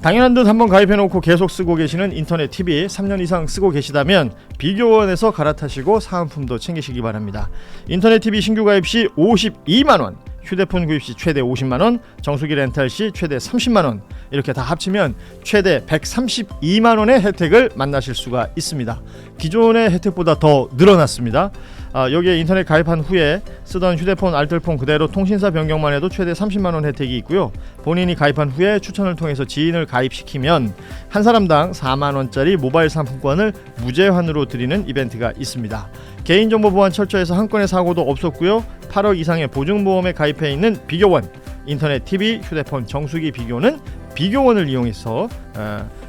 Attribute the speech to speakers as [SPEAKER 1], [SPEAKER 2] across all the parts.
[SPEAKER 1] 당연한 듯 한번 가입해놓고 계속 쓰고 계시는 인터넷 TV 3년 이상 쓰고 계시다면 비교원에서 갈아타시고 사은품도 챙기시기 바랍니다. 인터넷 TV 신규 가입 시 52만원, 휴대폰 구입 시 최대 50만원, 정수기 렌탈 시 최대 30만원, 이렇게 다 합치면 최대 132만원의 혜택을 만나실 수가 있습니다. 기존의 혜택보다 더 늘어났습니다. 여기에 인터넷 가입한 후에 쓰던 휴대폰 알뜰폰 그대로 통신사 변경만 해도 최대 30만원 혜택이 있고요. 본인이 가입한 후에 추천을 통해서 지인을 가입시키면 한 사람당 4만원짜리 모바일 상품권을 무제한으로 드리는 이벤트가 있습니다. 개인정보 보안 철저해서 한 건의 사고도 없었고요. 8억 이상의 보증보험에 가입해 있는 비교원, 인터넷 TV, 휴대폰, 정수기 비교는 비교원을 이용해서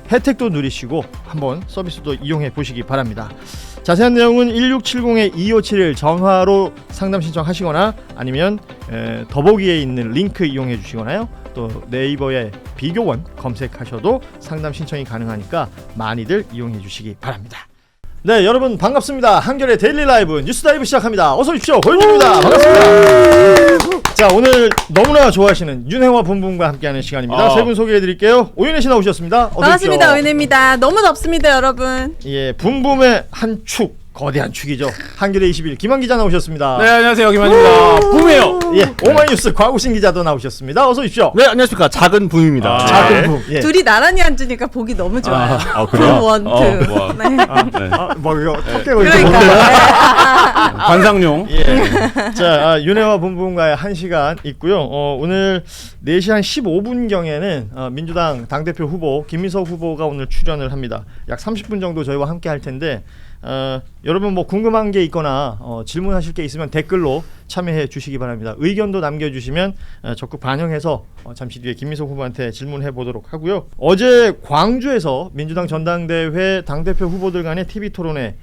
[SPEAKER 1] 혜택도 누리시고 한번 서비스도 이용해 보시기 바랍니다. 자세한 내용은 1670-2571 전화로 상담 신청하시거나 아니면 더보기에 있는 링크 이용해 주시거나요. 또 네이버에 비교원 검색하셔도 상담 신청이 가능하니까 많이들 이용해 주시기 바랍니다. 네, 여러분 반갑습니다. 한결의 데일리 라이브 뉴스 다이브 시작합니다. 어서 오십시오. 고현주입니다. 반갑습니다. 자, 오늘 너무나 좋아하시는 윤혜와 분분과 함께하는 시간입니다. 세 분 소개해드릴게요. 오윤혜 씨 나오셨습니다. 어서
[SPEAKER 2] 반갑습니다. 오윤혜입니다. 너무 덥습니다, 여러분.
[SPEAKER 1] 예, 분붐의 한 축, 거대한 축이죠. 한겨레 21 김한 기자 나오셨습니다.
[SPEAKER 3] 네, 안녕하세요. 김한입니다. 붐이에요.
[SPEAKER 1] 예, 오마이뉴스 곽우신 기자도 나오셨습니다. 어서 오십시오.
[SPEAKER 3] 네, 안녕하십니까. 작은 붐입니다.
[SPEAKER 1] 작은 붐. 예.
[SPEAKER 2] 둘이 나란히 앉으니까 보기 너무 좋아요.
[SPEAKER 3] 그래요?
[SPEAKER 2] 원, 투.
[SPEAKER 3] 네.
[SPEAKER 1] 뭐 이거 턱깨 걸고.
[SPEAKER 2] 그러니까.
[SPEAKER 3] 관상용.
[SPEAKER 1] 예. 자, 윤혜와 분분과의 1시간 있고요. 오늘 4시 한 15분경에는 민주당 당대표 후보 김민석 후보가 오늘 출연을 합니다. 약 30분 정도 저희와 함께 할 텐데 여러분 뭐 궁금한 게 있거나 질문하실 게 있으면 댓글로 참여해 주시기 바랍니다. 의견도 남겨주시면 적극 반영해서 잠시 뒤에 김민석 후보한테 질문해 보도록 하고요. 어제 광주에서 민주당 전당대회 당대표 후보들 간의 TV 토론회,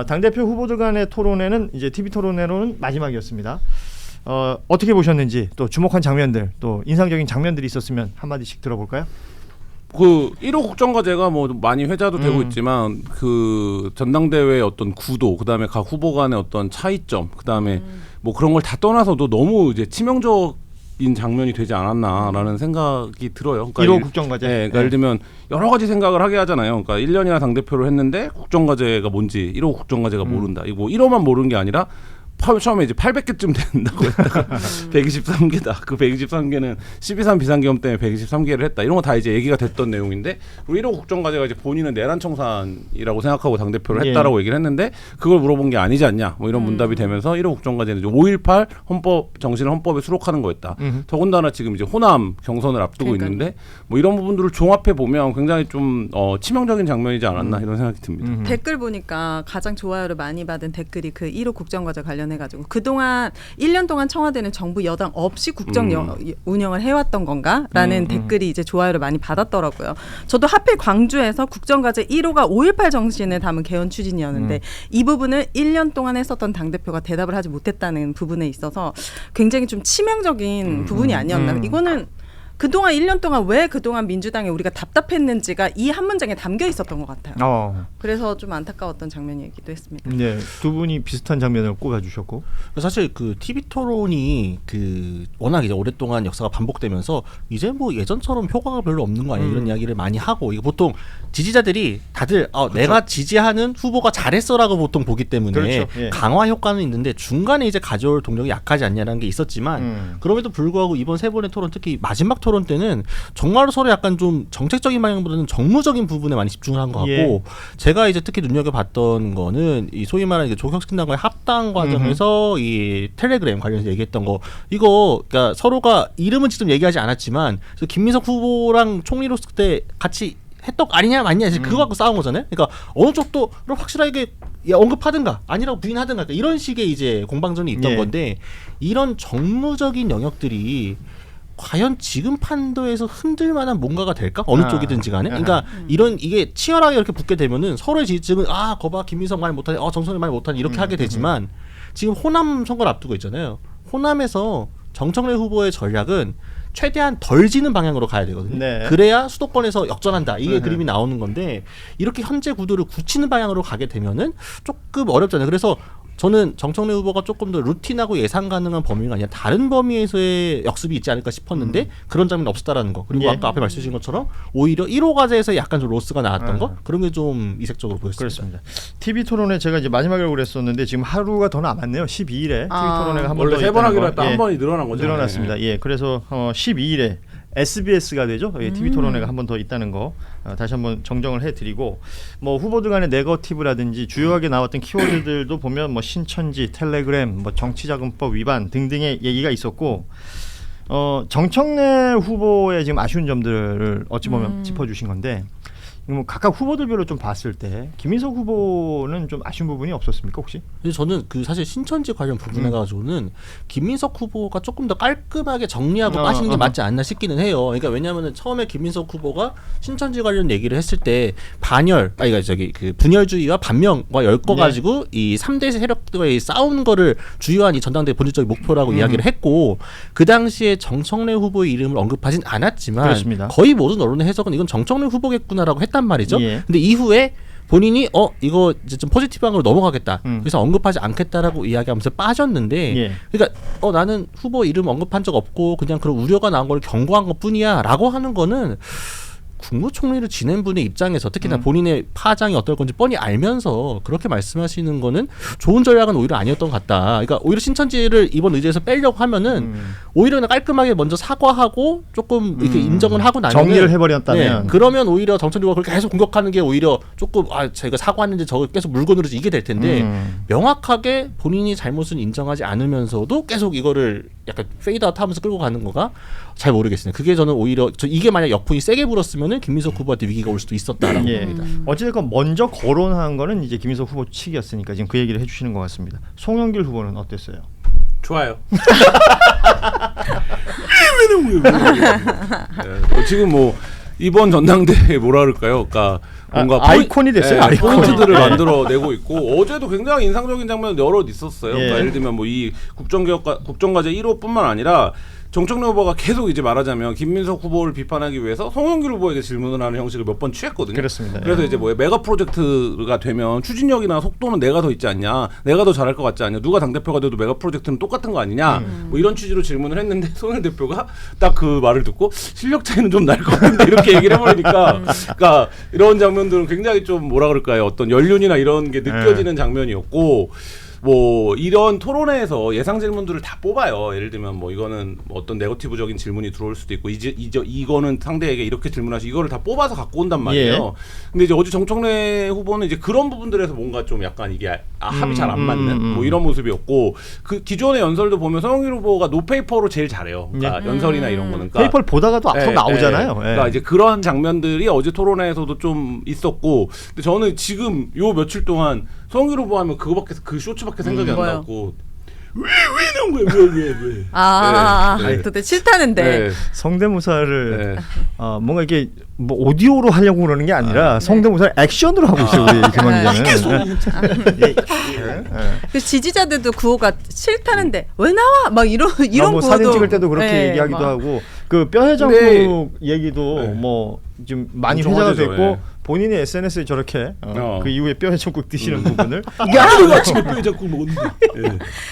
[SPEAKER 1] 당대표 후보들 간의 토론회는 이제 TV 토론회로는 마지막이었습니다. 어떻게 보셨는지, 또 주목한 장면들, 또 인상적인 장면들이 있었으면 한마디씩 들어볼까요?
[SPEAKER 3] 그 1호 국정과제가 뭐 많이 회자도 되고 있지만 그 전당대회의 어떤 구도, 그다음에 각 후보 간의 어떤 차이점, 그다음에 뭐 그런 걸 다 떠나서도 너무 이제 치명적인 장면이 되지 않았나라는 생각이 들어요. 그러니까
[SPEAKER 1] 1호 국정과제.
[SPEAKER 3] 네, 그러니까 예를 들면 여러 가지 생각을 하게 하잖아요. 그러니까 1년이나 당대표를 했는데 국정과제가 뭔지 1호 국정과제가 모른다. 이거 1호만 모르는 게 아니라 처음에 이제 800개쯤 된다고 했다가 123개다. 그 123개는 12.3 비상계엄 때문에 123개를 했다. 이런 거 다 이제 얘기가 됐던 내용인데, 그리고 1호 국정과제가 이제 본인은 내란 청산이라고 생각하고 당대표를 했다라고 얘기를 했는데 그걸 물어본 게 아니지 않냐. 뭐 이런 문답이 되면서 1호 국정과제는 5.18 헌법 정신을 헌법에 수록하는 거였다. 더군다나 지금 이제 호남 경선을 앞두고 있는데 뭐 이런 부분들을 종합해 보면 굉장히 좀 치명적인 장면이지 않았나 이런 생각이 듭니다.
[SPEAKER 2] 댓글 보니까 가장 좋아요를 많이 받은 댓글이 그 1호 국정과제 관련해가지고 그동안 1년 동안 청와대는 정부 여당 없이 국정 운영을 해왔던 건가라는 댓글이 이제 좋아요를 많이 받았더라고요. 저도 하필 광주에서 국정과제 1호가 5.18 정신을 담은 개헌 추진이었는데 이 부분을 1년 동안 했었던 당대표가 대답을 하지 못했다는 부분에 있어서 굉장히 좀 치명적인 부분이 아니었나. 이거는 그동안 1년 동안 왜 그동안 민주당에 우리가 답답했는지가 이 한 문장에 담겨 있었던 것 같아요. 그래서 좀 안타까웠던 장면이기도 했습니다.
[SPEAKER 1] 네, 두 분이 비슷한 장면을 꼽아주셨고,
[SPEAKER 4] 사실 그 TV 토론이 그 워낙 이제 오랫동안 역사가 반복되면서 이제 뭐 예전처럼 효과가 별로 없는 거 아니야 이런 이야기를 많이 하고, 이거 보통 지지자들이 다들 그렇죠. 내가 지지하는 후보가 잘했어라고 보통 보기 때문에 그렇죠. 예. 강화 효과는 있는데 중간에 이제 가져올 동력이 약하지 않냐라는 게 있었지만 그럼에도 불구하고 이번 세 번의 토론, 특히 마지막 토론 때는 정말로 서로 약간 좀 정책적인 방향보다는 정무적인 부분에 많이 집중을 한 것 같고, 예. 제가 이제 특히 눈여겨봤던 거는 이 소위 말하는 조국혁신당과의 합당 과정에서 이 텔레그램 관련해서 얘기했던 거, 이거 그러니까 서로가 이름은 직접 얘기하지 않았지만 김민석 후보랑 총리로서 그때 같이 했던 아니냐 맞냐 그거 갖고 싸운 거잖아요. 그러니까 어느 쪽도 확실하게 언급하든가 아니라고 부인하든가 이런 식의 이제 공방전이 있던 건데, 이런 정무적인 영역들이 과연 지금 판도에서 흔들 만한 뭔가가 될까? 어느 쪽이든지 간에. 그러니까 이게 치열하게 이렇게 붙게 되면은 서로의 지지층은 거봐 김민석 말 못하네, 정청래 말 못하네 이렇게 하게 되지만 지금 호남 선거를 앞두고 있잖아요. 호남에서 정청래 후보의 전략은 최대한 덜 지는 방향으로 가야 되거든요. 네. 그래야 수도권에서 역전한다. 이게 그림이 나오는 건데, 이렇게 현재 구도를 굳히는 방향으로 가게 되면은 조금 어렵잖아요. 그래서 저는 정청래 후보가 조금 더 루틴하고 예상 가능한 범위가 아니라 다른 범위에서의 역습이 있지 않을까 싶었는데 그런 장면이 없었다라는 거. 그리고
[SPEAKER 1] 예.
[SPEAKER 4] 아까 앞에 말씀하신 것처럼 오히려 1호 과제에서 약간 좀 로스가 나왔던 거 그런 게 좀 이색적으로 보였습니다.
[SPEAKER 1] 그렇습니다. TV 토론회 제가 이제 마지막으로 그랬었는데 지금 하루가 더 남았네요. 12일에 TV 토론회가 한 번 더
[SPEAKER 3] 원래 세 번
[SPEAKER 1] 있다는
[SPEAKER 3] 하기로
[SPEAKER 1] 거.
[SPEAKER 3] 했다 한 번이 늘어난 거죠.
[SPEAKER 1] 늘어났습니다. 예, 그래서 12일에 SBS가 되죠. 예, TV 토론회가 한 번 더 있다는 거 다시 한번 정정을 해드리고 뭐 후보들 간의 네거티브라든지 주요하게 나왔던 키워드들도 보면 뭐 신천지, 텔레그램, 뭐 정치자금법 위반 등등의 얘기가 있었고 정청래 후보의 지금 아쉬운 점들을 어찌 보면 짚어주신 건데. 뭐 각각 후보들별로 좀 봤을 때 김인석 후보는 좀 아쉬운 부분이 없었습니까 혹시?
[SPEAKER 4] 근데 저는 그 사실 신천지 관련 부분에 가지고는 김민석 후보가 조금 더 깔끔하게 정리하고 빠지는 게 맞지 않나 싶기는 해요. 그러니까 왜냐하면 처음에 김민석 후보가 신천지 관련 얘기를 했을 때 반열, 그러니까 저기 그 분열주의와 반명과 엮어 가지고 이 3대 세력들과의 싸우는 거를 주요한 이 전당대회 본질적인 목표라고 이야기를 했고 그 당시에 정청래 후보의 이름을 언급하진 않았지만
[SPEAKER 1] 그렇습니다.
[SPEAKER 4] 거의 모든 언론의 해석은 이건 정청래 후보겠구나라고 했단 말이죠.
[SPEAKER 1] 예.
[SPEAKER 4] 근데 이후에 본인이 이거 이제 좀 포지티브한 걸로 넘어가겠다. 그래서 언급하지 않겠다라고 이야기하면서 빠졌는데,
[SPEAKER 1] 예.
[SPEAKER 4] 그러니까 나는 후보 이름 언급한 적 없고 그냥 그런 우려가 나온 걸 경고한 것뿐이야라고 하는 거는 국무총리를 지낸 분의 입장에서 특히나 본인의 파장이 어떨 건지 뻔히 알면서 그렇게 말씀하시는 거는 좋은 전략은 오히려 아니었던 것 같다. 그러니까 오히려 신천지를 이번 의제에서 빼려고 하면은 오히려 그냥 깔끔하게 먼저 사과하고 조금 이렇게 인정을 하고 나면
[SPEAKER 1] 정리를 해버렸다면
[SPEAKER 4] 그러면 오히려 정청래 후보가 그렇게 계속 공격하는 게 오히려 조금 저희가 사과했는데 저거 계속 물건으로 이게 될 텐데 명확하게 본인이 잘못은 인정하지 않으면서도 계속 이거를 약간 페이드아웃 하면서 끌고 가는 거가 잘 모르겠습니다. 그게 저는 오히려 이게 만약 역풍이 세게 불었으면은 김민석 후보한테 위기가 올 수도 있었다라고 봅니다.
[SPEAKER 1] 어찌됐건 먼저 거론한 거는 이제 김인석 후보 측이었으니까 지금 그 얘기를 해주시는 것 같습니다. 송영길 후보는 어땠어요?
[SPEAKER 3] 좋아요. 지금 뭐 이번 전당대회 뭐라 그럴까요? 그러니까 뭔가
[SPEAKER 1] 아이콘이 됐어요. 아이콘이.
[SPEAKER 3] 포인트들을 만들어내고 있고 어제도 굉장히 인상적인 장면 여러 있었어요. 그러니까 예를 들면 뭐 이 국정과제 1호뿐만 아니라 정청래 후보가 계속 이제 말하자면 김민석 후보를 비판하기 위해서 송영길 후보에게 질문을 하는 형식을 몇 번 취했거든요.
[SPEAKER 1] 그렇습니다.
[SPEAKER 3] 그래서 이제 뭐 메가 프로젝트가 되면 추진력이나 속도는 내가 더 있지 않냐, 내가 더 잘할 것 같지 않냐, 누가 당대표가 돼도 메가 프로젝트는 똑같은 거 아니냐, 뭐 이런 취지로 질문을 했는데 송영 대표가 딱 그 말을 듣고 실력 차이는 좀 날 것 같은데 이렇게 얘기를 해버리니까, 그러니까 이런 장면들은 굉장히 좀 뭐라 그럴까요, 어떤 연륜이나 이런 게 느껴지는 장면이었고. 뭐 이런 토론회에서 예상 질문들을 다 뽑아요. 예를 들면 뭐 이거는 뭐 어떤 네거티브적인 질문이 들어올 수도 있고 이거는 상대에게 이렇게 질문하시 이거를 다 뽑아서 갖고 온단 말이에요.
[SPEAKER 1] 예.
[SPEAKER 3] 근데 이제 어제 정청래 후보는 이제 그런 부분들에서 뭔가 좀 약간 이게 합이 잘 안 맞는 뭐 이런 모습이었고 그 기존의 연설도 보면 송영길 후보가 노페이퍼로 제일 잘해요. 그러니까 연설이나 이런 거는. 그러니까
[SPEAKER 1] 페이퍼를 보다가도 앞으로 나오잖아요.
[SPEAKER 3] 그러니까 이제 그런 장면들이 어제 토론회에서도 좀 있었고, 근데 저는 지금 요 며칠 동안 송영길 후보 하면 그 쇼츠밖에 생각이 안
[SPEAKER 2] 뭐요?
[SPEAKER 3] 나고 왜 나온 거야 왜
[SPEAKER 2] 도대체 싫다는데.
[SPEAKER 3] 네.
[SPEAKER 1] 성대모사를
[SPEAKER 3] 네.
[SPEAKER 1] 뭔가 이게 뭐 오디오로 하려고 그러는 게 아니라 성대모사를 액션으로 하고 있어요. 우리 김원기자는.
[SPEAKER 2] 그 지지자들도 구호가 싫다는데 왜 나와? 막 이런
[SPEAKER 1] 뭐
[SPEAKER 2] 구호도
[SPEAKER 1] 사진 찍을 때도 그렇게
[SPEAKER 2] 네,
[SPEAKER 1] 얘기하기도
[SPEAKER 2] 막.
[SPEAKER 1] 하고 그 뼈해장국 얘기도 뭐 좀 많이
[SPEAKER 3] 엄청
[SPEAKER 1] 회자가
[SPEAKER 3] 화제죠,
[SPEAKER 1] 됐고
[SPEAKER 3] 예.
[SPEAKER 1] 본인이 SNS에 저렇게 그 이후에 뼈해장국 드시는 부분을
[SPEAKER 3] 오늘 아침에 뼈해장국 먹었는데.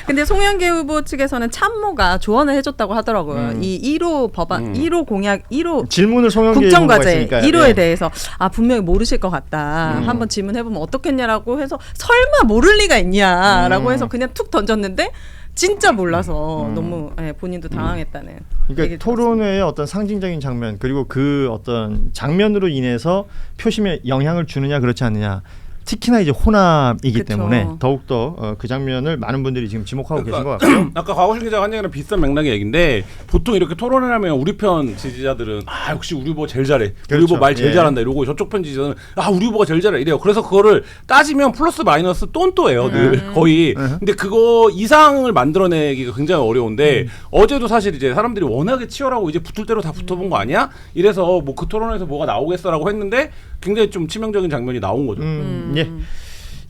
[SPEAKER 2] 근데 송영길 후보 측에서는 참모가 조언을 해줬다고 하더라고요. 이 1호 법안, 1호 공약, 1호
[SPEAKER 1] 질문을 송영길 후보가
[SPEAKER 2] 국정과제
[SPEAKER 1] 했으니까요.
[SPEAKER 2] 1호에
[SPEAKER 1] 예.
[SPEAKER 2] 대해서 분명히 모르실 것 같다. 한번 질문해보면 어떻겠냐라고 해서 설마 모를 리가 있냐라고 해서 그냥 툭 던졌는데 진짜 몰라서 너무 본인도 당황했다는.
[SPEAKER 1] 그러니까
[SPEAKER 2] 얘기를
[SPEAKER 1] 토론회의 어떤 상징적인 장면 그리고 그 어떤 장면으로 인해서 표심에 영향을 주느냐 그렇지 않느냐 특히나 이제 호남이기
[SPEAKER 2] 그쵸.
[SPEAKER 1] 때문에 더욱더 그 장면을 많은 분들이 지금 지목하고 계신 것 같고요.
[SPEAKER 3] 아까 곽오실 기자가 한 얘기랑 비슷한 맥락의 얘기인데 보통 이렇게 토론을 하면 우리 편 지지자들은 역시 우리 후보 제일 잘해, 우리
[SPEAKER 1] 그렇죠.
[SPEAKER 3] 후보 말 제일
[SPEAKER 1] 예.
[SPEAKER 3] 잘한다 이러고 저쪽 편 지지자는 우리 후보가 제일 잘해 이래요. 그래서 그거를 따지면 플러스 마이너스 똔또예요 늘 거의. 근데 그거 이상을 만들어내기가 굉장히 어려운데 어제도 사실 이제 사람들이 워낙에 치열하고 이제 붙을 대로 다 붙어본 거 아니야? 이래서 뭐 그 토론에서 뭐가 나오겠어라고 했는데 굉장히 좀 치명적인 장면이 나온 거죠.
[SPEAKER 1] 예.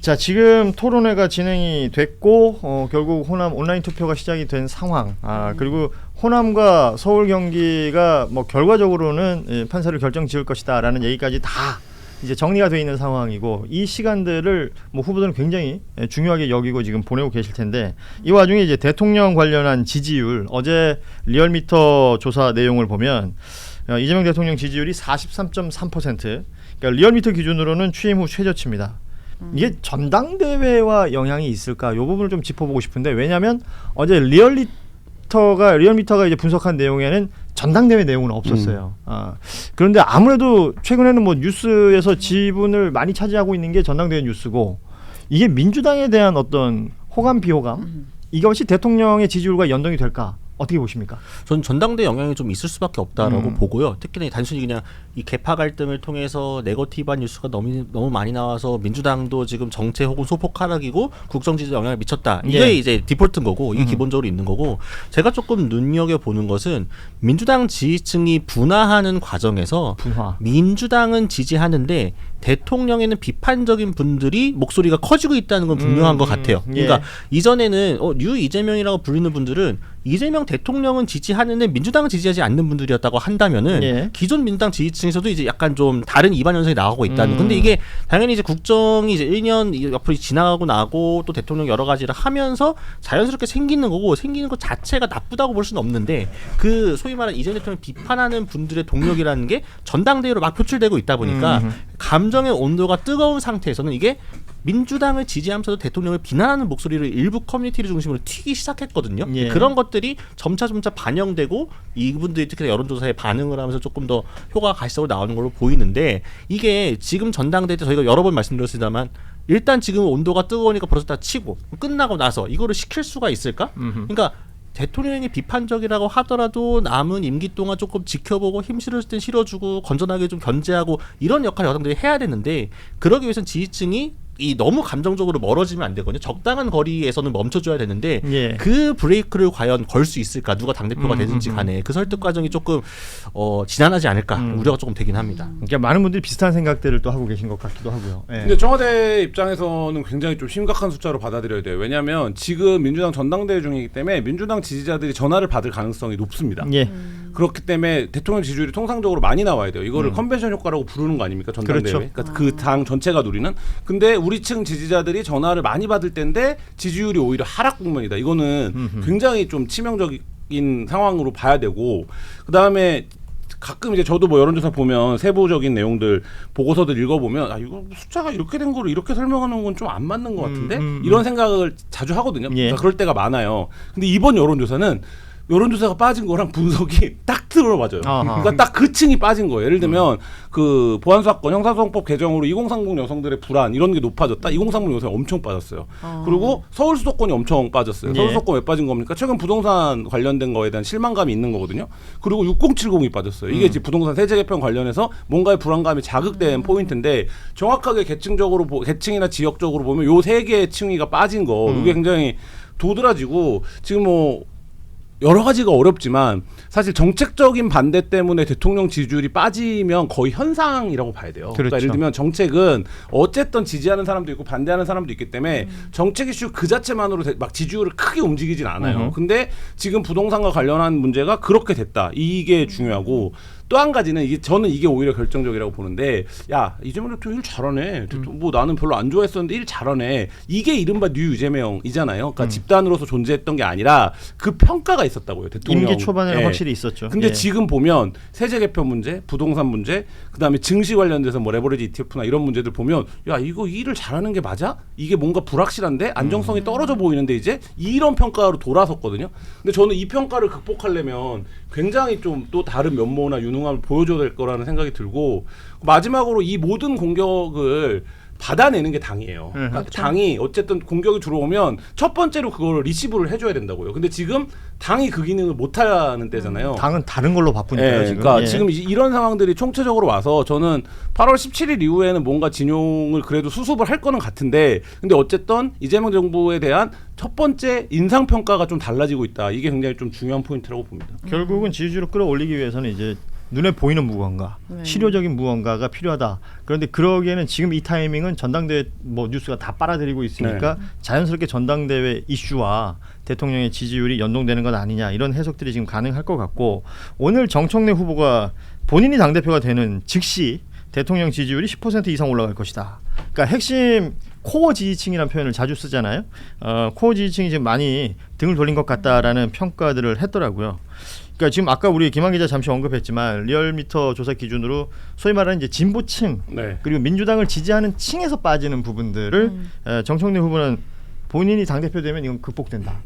[SPEAKER 1] 자, 지금 토론회가 진행이 됐고 결국 호남 온라인 투표가 시작이 된 상황. 그리고 호남과 서울 경기가 뭐 결과적으로는 판사를 결정지을 것이다라는 얘기까지 다 이제 정리가 돼 있는 상황이고 이 시간들을 뭐 후보들은 굉장히 중요하게 여기고 지금 보내고 계실 텐데 이 와중에 이제 대통령 관련한 지지율 어제 리얼미터 조사 내용을 보면 이재명 대통령 지지율이 43.3%. 그러니까 리얼미터 기준으로는 취임 후 최저치입니다. 이게 전당대회와 영향이 있을까? 이 부분을 좀 짚어보고 싶은데 왜냐하면 어제 리얼미터가 이제 분석한 내용에는 전당대회 내용은 없었어요. 그런데 아무래도 최근에는 뭐 뉴스에서 지분을 많이 차지하고 있는 게 전당대회 뉴스고 이게 민주당에 대한 어떤 호감 비호감 이것이 대통령의 지지율과 연동이 될까? 어떻게 보십니까?
[SPEAKER 4] 전 전당대 영향이 좀 있을 수밖에 없다라고 보고요. 특히나 단순히 그냥 이 개파 갈등을 통해서 네거티브한 뉴스가 너무 많이 나와서 민주당도 지금 정체 혹은 소폭 하락이고 국정 지지에 영향을 미쳤다. 이게 이제 디폴트인 거고 이게 기본적으로 있는 거고 제가 조금 눈여겨 보는 것은 민주당 지지층이 분화하는 과정에서 민주당은 지지하는데 대통령에는 비판적인 분들이 목소리가 커지고 있다는 건 분명한 것 같아요. 그러니까 이전에는 뉴 이재명이라고 부르는 분들은 이재명 대통령은 지지하는데 민주당은 지지하지 않는 분들이었다고 한다면은 기존 민주당 지지층에서도 이제 약간 좀 다른 이반 현상이 나오고 있다는. 근데 이게 당연히 이제 국정이 이제 1년 옆으로 지나가고 나고 또 대통령 여러 가지를 하면서 자연스럽게 생기는 거고 생기는 것 자체가 나쁘다고 볼 수는 없는데 그 소위 말하는 이재명 대통령 비판하는 분들의 동력이라는 게 전당대회로 막 표출되고 있다 보니까 감정의 온도가 뜨거운 상태에서는 이게 민주당을 지지하면서도 대통령을 비난하는 목소리를 일부 커뮤니티를 중심으로 튀기 시작했거든요. 그런 것들이 점차 반영되고 이분들이 특히 여론조사에 반응을 하면서 조금 더 효과가 가시적으로 나오는 걸로 보이는데 이게 지금 전당대회 때 저희가 여러 번 말씀드렸습니다만 일단 지금 온도가 뜨거우니까 벌써 다 치고 끝나고 나서 이거를 시킬 수가 있을까? 그러니까 대통령이 비판적이라고 하더라도 남은 임기 동안 조금 지켜보고 힘 실을 땐 실어주고 건전하게 좀 견제하고 이런 역할을 여당들이 해야 되는데 그러기 위해서는 지지층이 너무 감정적으로 멀어지면 안 되거든요. 적당한 거리에서는 멈춰줘야 되는데 그 브레이크를 과연 걸 수 있을까? 누가 당대표가 되든지 간에 그 설득 과정이 조금 지난하지 않을까 우려가 조금 되긴 합니다.
[SPEAKER 1] 그러니까 많은 분들이 비슷한 생각들을 또 하고 계신 것 같기도 하고요.
[SPEAKER 3] 근데 청와대 입장에서는 굉장히 좀 심각한 숫자로 받아들여야 돼요. 왜냐하면 지금 민주당 전당대회 중이기 때문에 민주당 지지자들이 전화를 받을 가능성이 높습니다. 그렇기 때문에 대통령 지지율이 통상적으로 많이 나와야 돼요. 이거를 컨벤션 효과라고 부르는 거 아닙니까? 전당대회.
[SPEAKER 1] 그렇죠.
[SPEAKER 3] 그러니까 그 당 전체가 누리는. 근데 우리층 지지자들이 전화를 많이 받을 때인데 지지율이 오히려 하락 국면이다. 이거는 굉장히 좀 치명적인 상황으로 봐야 되고 그다음에 가끔 이제 저도 뭐 여론조사 보면 세부적인 내용들 보고서들 읽어보면 이거 숫자가 이렇게 된 거를 이렇게 설명하는 건 좀 안 맞는 것 같은데 이런 생각을 자주 하거든요. 그러니까 그럴 때가 많아요. 근데 이번 여론조사는 여론조사가 빠진 거랑 분석이 딱 들어맞아요. 그러니까 딱 그 층이 빠진 거예요. 예를 들면 그 보안사건 형사소송법 개정으로 2030 여성들의 불안 이런 게 높아졌다. 2030 여성이 엄청 빠졌어요. 그리고 서울 수도권이 엄청 빠졌어요. 서울 수도권 왜 빠진 겁니까? 최근 부동산 관련된 거에 대한 실망감이 있는 거거든요. 그리고 6070이 빠졌어요. 이게 지금 부동산 세제 개편 관련해서 뭔가의 불안감이 자극된 포인트인데 정확하게 계층이나 지역적으로 보면 요 세 개의 층위가 빠진 거 이게 굉장히 도드라지고 지금 뭐 여러 가지가 어렵지만 사실 정책적인 반대 때문에 대통령 지지율이 빠지면 거의 현상이라고 봐야 돼요. 그러니까 예를 들면 정책은 어쨌든 지지하는 사람도 있고 반대하는 사람도 있기 때문에 정책 이슈 그 자체만으로 막 지지율을 크게 움직이진 않아요. 근데 지금 부동산과 관련한 문제가 그렇게 됐다. 이게 중요하고 또 한 가지는 저는 이게 오히려 결정적이라고 보는데 이재명 대통령 일 잘하네. 뭐 나는 별로 안 좋아했었는데 일 잘하네. 이게 이른바 뉴 이재명이잖아요. 그러니까 집단으로서 존재했던 게 아니라 그 평가가 있었다고요. 대통령.
[SPEAKER 1] 임기 초반에는 확실히 있었죠.
[SPEAKER 3] 근데 지금 보면 세제 개편 문제, 부동산 문제, 그다음에 증시 관련돼서 뭐 레버리지 ETF나 이런 문제들 보면 이거 일을 잘하는 게 맞아? 이게 뭔가 불확실한데 안정성이 떨어져 보이는데 이제 이런 평가로 돌아섰거든요. 근데 저는 이 평가를 극복하려면 굉장히 좀 또 다른 면모나 유능함을 보여줘야 될 거라는 생각이 들고 마지막으로 이 모든 공격을 받아내는 게 당이에요. 그러니까 당이 어쨌든 공격이 들어오면 첫 번째로 그걸 리시브를 해줘야 된다고요. 근데 지금 당이 그 기능을 못하는 때잖아요.
[SPEAKER 1] 당은 다른 걸로 바쁘니까요. 지금.
[SPEAKER 3] 그러니까 지금 이런 상황들이 총체적으로 와서 저는 8월 17일 이후에는 뭔가 진용을 그래도 수습을 할 거는 같은데 근데 어쨌든 이재명 정부에 대한 첫 번째 인상평가가 좀 달라지고 있다. 이게 굉장히 좀 중요한 포인트라고 봅니다.
[SPEAKER 1] 결국은 지지율을 끌어올리기 위해서는 이제 눈에 보이는 무언가, 실효적인 무언가가 필요하다. 그런데 그러기에는 지금 이 타이밍은 전당대회 뭐 뉴스가 다 빨아들이고 있으니까 자연스럽게 전당대회 이슈와 대통령의 지지율이 연동되는 것 아니냐 이런 해석들이 지금 가능할 것 같고 오늘 정청래 후보가 본인이 당대표가 되는 즉시 대통령 지지율이 10% 이상 올라갈 것이다. 그러니까 핵심 코어 지지층이라는 표현을 자주 쓰잖아요. 코어 지지층이 지금 많이 등을 돌린 것 같다라는 평가들을 했더라고요. 그러니까 지금 아까 우리 김한 기자 잠시 언급했지만 리얼미터 조사 기준으로 소위 말하는 이제 진보층
[SPEAKER 3] 네.
[SPEAKER 1] 그리고 민주당을 지지하는 층에서 빠지는 부분들을 정청래 후보는 본인이 당대표 되면 이건 극복된다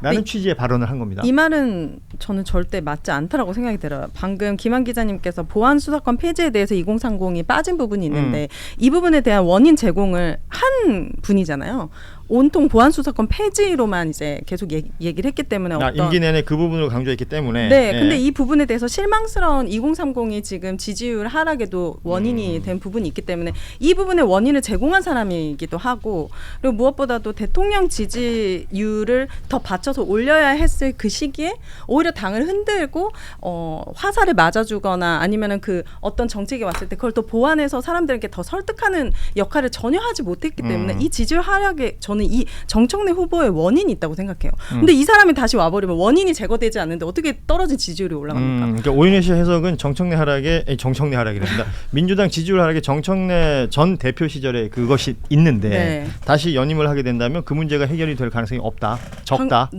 [SPEAKER 1] 라는 취지의 발언을 한 겁니다.
[SPEAKER 2] 이 말은 저는 절대 맞지 않다라고 생각이 들어요. 방금 김한 기자님께서 보안 수사권 폐지에 대해서 2030이 빠진 부분이 있는데 이 부분에 대한 원인 제공을 한 분이잖아요. 온통 보안 수사권 폐지로만 이제 계속 얘기를 했기 때문에 어떤
[SPEAKER 1] 임기 내내 그 부분을 강조했기 때문에
[SPEAKER 2] 네, 근데 이 부분에 대해서 실망스러운 2030이 지금 지지율 하락에도 원인이 된 부분이 있기 때문에 이 부분의 원인을 제공한 사람이기도 하고 그리고 무엇보다도 대통령 지지율을 더 받쳐서 올려야 했을 그 시기에 오히려 당을 흔들고 화살을 맞아주거나 아니면은 그 어떤 정책이 왔을 때 그걸 또 보완해서 사람들에게 더 설득하는 역할을 전혀 하지 못했기 때문에 이 지지율 하락에 저는 이 정청래 후보의 원인이 있다고 생각해요. 근데 이 사람이 다시 와버리면 원인이 제거되지 않는데 어떻게 떨어진 지지율이 올라갑니까?
[SPEAKER 1] 그러니까 오윤혜 씨 해석은 정청래 하락이랍니다. 민주당 지지율 하락에 정청래 전 대표 시절에 그것이 있는데
[SPEAKER 2] 네.
[SPEAKER 1] 다시 연임을 하게 된다면 그 문제가 해결이 될 가능성이 없다. 적다.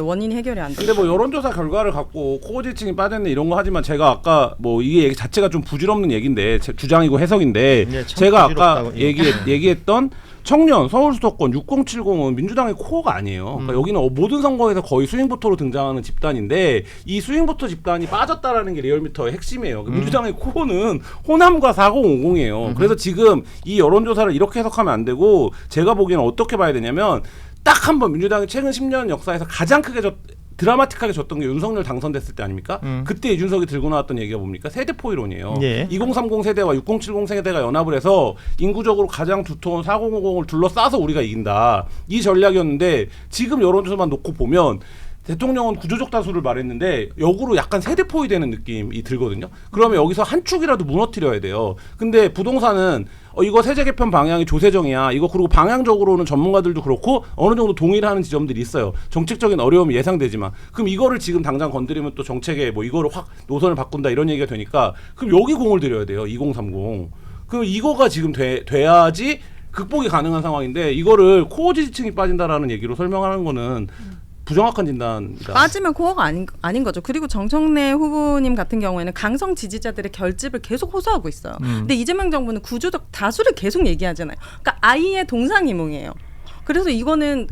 [SPEAKER 2] 원인이 해결이 안 돼요.
[SPEAKER 3] 근데 뭐 여론조사 결과를 갖고 코어 지지층이 빠졌네 이런 거 하지만 제가 아까 뭐 이게 얘기 자체가 좀 부질없는 얘기인데 주장이고 해석인데
[SPEAKER 1] 네, 참
[SPEAKER 3] 제가 아까
[SPEAKER 1] 부질없다고.
[SPEAKER 3] 얘기했던 청년 서울 수도권 6070은 민주당의 코어가 아니에요. 그러니까 여기는 모든 선거에서 거의 스윙보터로 등장하는 집단인데 이 스윙보터 집단이 빠졌다라는 게 리얼미터의 핵심이에요. 민주당의 코어는 호남과 4050이에요. 그래서 지금 이 여론조사를 이렇게 해석하면 안 되고 제가 보기에는 어떻게 봐야 되냐면 딱 한 번 민주당이 최근 10년 역사에서 가장 크게 드라마틱하게 졌던 게 윤석열 당선됐을 때 아닙니까? 그때 이준석이 들고 나왔던 얘기가 뭡니까? 세대포 이론이에요.
[SPEAKER 1] 예.
[SPEAKER 3] 2030 세대와 6070 세대가 연합을 해서 인구적으로 가장 두터운 4050을 둘러싸서 우리가 이긴다. 이 전략이었는데 지금 여론조사만 놓고 보면 대통령은 구조적 다수를 말했는데 역으로 약간 세대포위 되는 느낌이 들거든요. 그러면 여기서 한 축이라도 무너뜨려야 돼요. 근데 부동산은 이거 세제 개편 방향이 조세정이야. 이거 그리고 방향적으로는 전문가들도 그렇고 어느 정도 동의를 하는 지점들이 있어요. 정책적인 어려움이 예상되지만 그럼 이거를 지금 당장 건드리면 또 정책에 뭐 이거를 확 노선을 바꾼다 이런 얘기가 되니까 그럼 여기 공을 들여야 돼요. 2030. 그럼 이거가 지금 돼야지 극복이 가능한 상황인데 이거를 코어 지지층이 빠진다라는 얘기로 설명하는 거는 부정확한 진단이다.
[SPEAKER 2] 빠지면 코어가 아닌 거죠. 그리고 정청래 후보님 같은 경우에는 강성 지지자들의 결집을 계속 호소하고 있어요. 근데 이재명 정부는 구조적 다수를 계속 얘기하잖아요. 그러니까 아예 동상이몽이에요. 그래서 이거는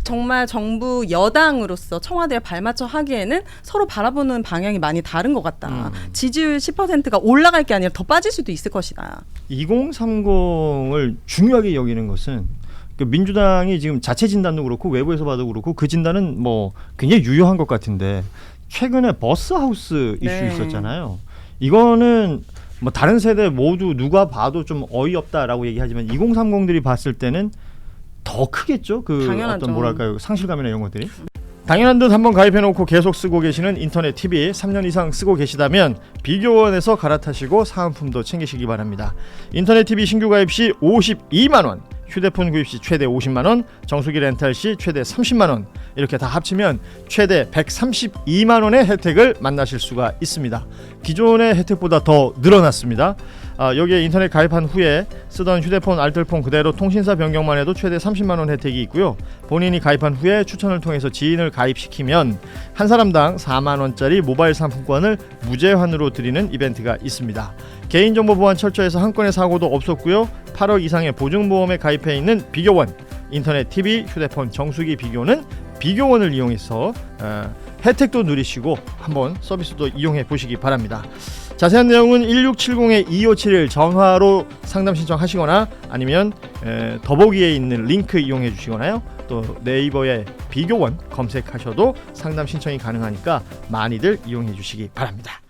[SPEAKER 2] 정말 정부 여당으로서 청와대에 발맞춰 하기에는 서로 바라보는 방향이 많이 다른 것 같다. 지지율 10%가 올라갈 게 아니라 더 빠질 수도 있을 것이다.
[SPEAKER 1] 2030을 중요하게 여기는 것은 민주당이 지금 자체 진단도 그렇고 외부에서 봐도 그렇고 그 진단은 뭐 굉장히 유효한 것 같은데 최근에 버스하우스 이슈 있었잖아요. 이거는 뭐 다른 세대 모두 누가 봐도 좀 어이없다라고 얘기하지만 2030들이 봤을 때는 더 크겠죠. 그
[SPEAKER 2] 당연하죠.
[SPEAKER 1] 어떤 뭐랄까요 상실감이나 이런 것들이. 당연한 듯 한번 가입해놓고 계속 쓰고 계시는 인터넷 TV 3년 이상 쓰고 계시다면 비교원에서 갈아타시고 사은품도 챙기시기 바랍니다. 인터넷 TV 신규 가입 시 52만 원, 휴대폰 구입 시 최대 50만 원, 정수기 렌탈 시 최대 30만 원 이렇게 다 합치면 최대 132만 원의 혜택을 만나실 수가 있습니다. 기존의 혜택보다 더 늘어났습니다. 여기에 인터넷 가입한 후에 쓰던 휴대폰 알뜰폰 그대로 통신사 변경만 해도 최대 30만 원 혜택이 있고요. 본인이 가입한 후에 추천을 통해서 지인을 가입시키면 한 사람당 4만 원짜리 모바일 상품권을 무제한으로 드리는 이벤트가 있습니다. 개인정보 보안 철저해서 한 건의 사고도 없었고요. 8억 이상의 보증보험에 가입해 있는 비교원, 인터넷 TV, 휴대폰 정수기 비교는 비교원을 이용해서 혜택도 누리시고 한번 서비스도 이용해 보시기 바랍니다. 자세한 내용은 1670-2571 전화로 상담 신청하시거나 아니면 더보기에 있는 링크 이용해 주시거나요. 또 네이버에 비교원 검색하셔도 상담 신청이 가능하니까 많이들 이용해 주시기 바랍니다.